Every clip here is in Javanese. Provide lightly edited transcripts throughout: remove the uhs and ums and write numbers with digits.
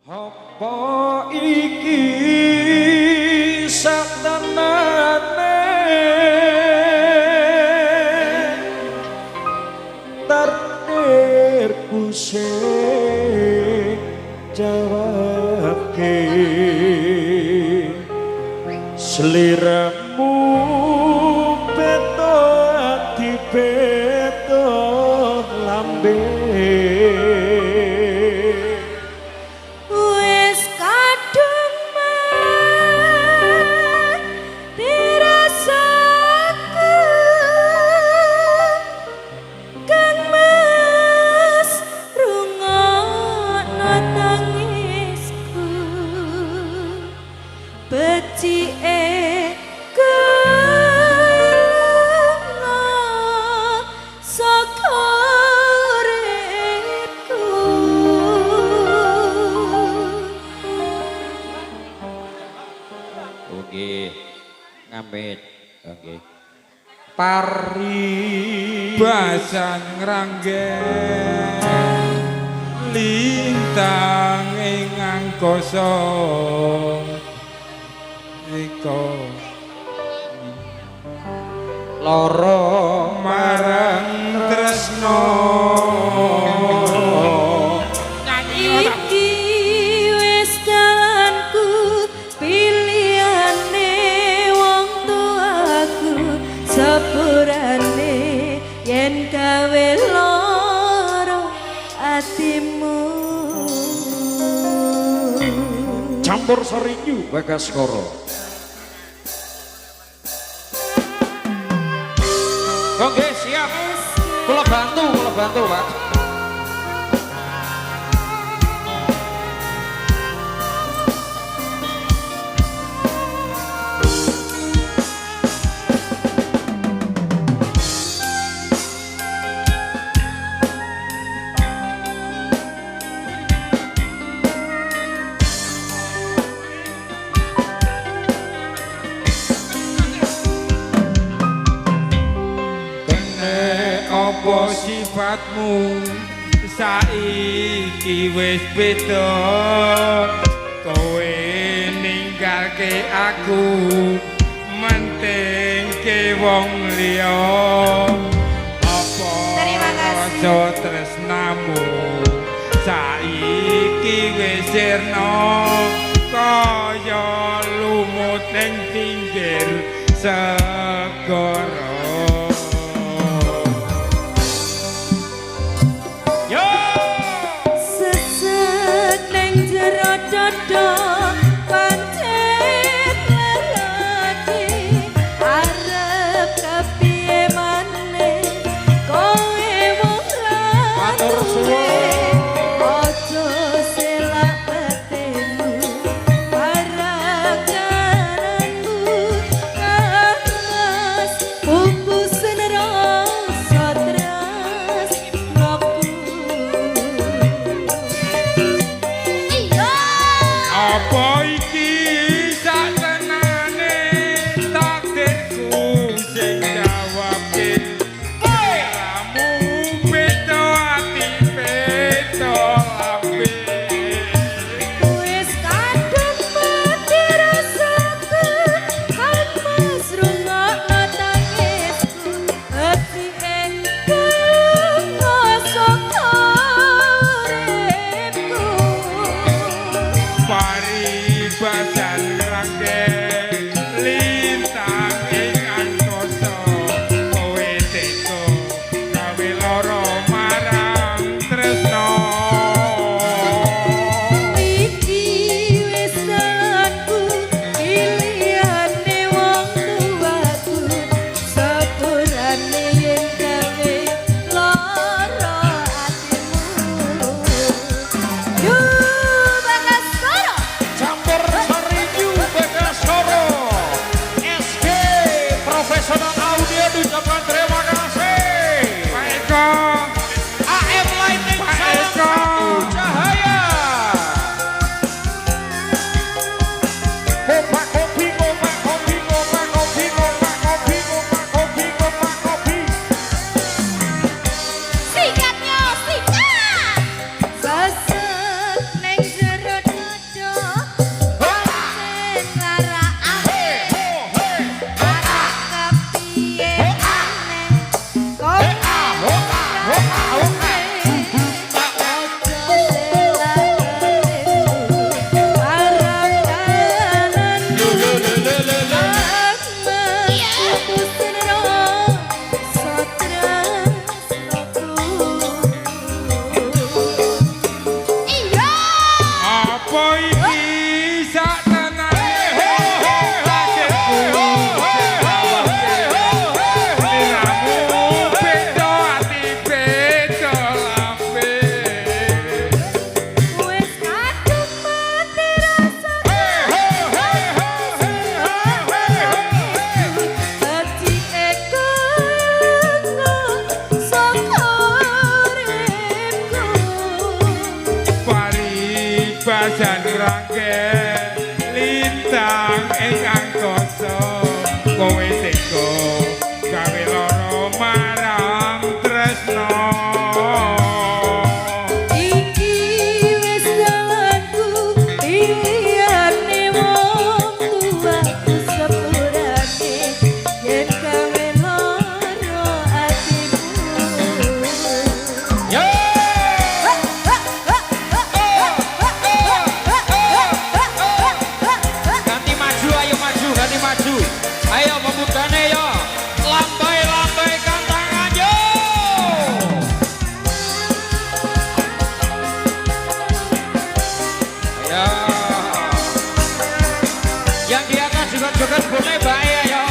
Apa iki satenane takdirku sing jawabke sliramu beto ati beto lambe pari basan ngranggen lintang ing angkasa iko lara marang tresno gawe loro atimu campur sari yu Bagaskara oke siap kula bantu Pak apa sifatmu saiki wis beda kowe ninggalke aku mentingke wong liya apa rasa tresnamu saiki wis sirna kaya lumut ning pinggir segara Apa iki sak tenane takdirku Sliramu beda ati beda lambe Wis kadung mati rasa Dadi eko saka uripku Paribasan rangke lintang ing angkasa kowe teka gawe lara marang tresno Iki wis dalanku pilihane wong tuaku sepurane yen gawe lara atimu Yo! Ganti maju, ayo maju, ganti maju. Ayo pemudane yo. Lambai-lambaikan tangan yo. Ya. Yang di atas juga joget boleh bahaya yo.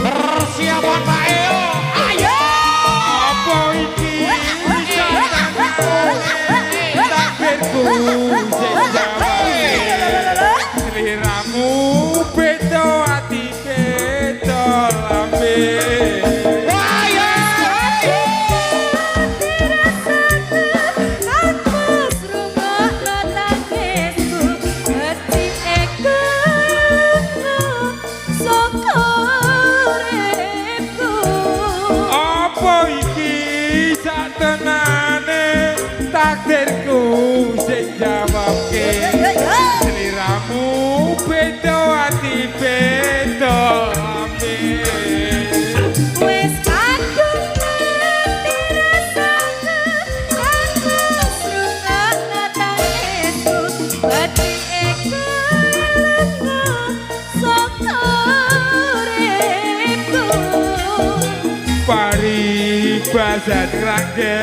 Persiapan Pak Eo. Ayo. apa iki takdirku sing jawabe sliramu beda ati beda lambe apa iki sak tenane takdirku sing jawabke sliramu beda ati beda lambe Wis kadung mati rasane aku srungokno tangisku Bati eko saka uripku paribasan rangke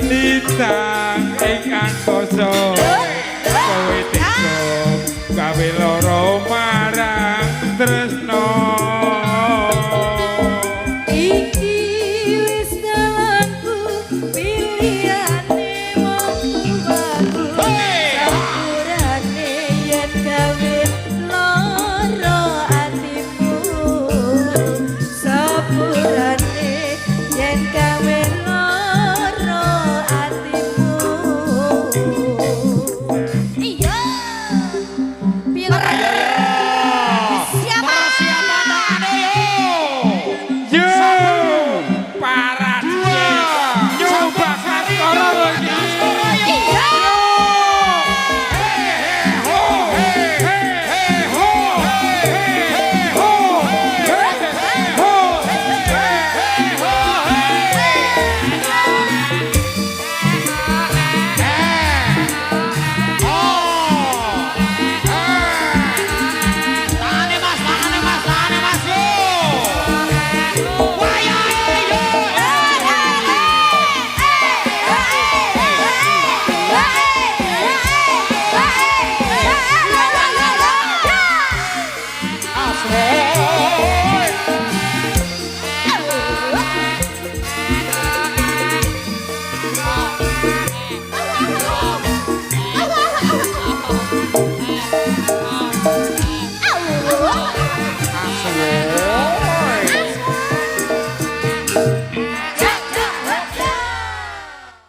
lintang ing angkasa kowe teka gawe lara marang tresno Iki wis dalanku pilihane wong tuaku Sampurane yen gawe lara atimu Sampurane yen gawe lara atimu Iya Pilih Siapa? Persiapan tangannya yo. yo parat nyoba karo iki Iya Tangannya mas, yo. Wah, yo, yo.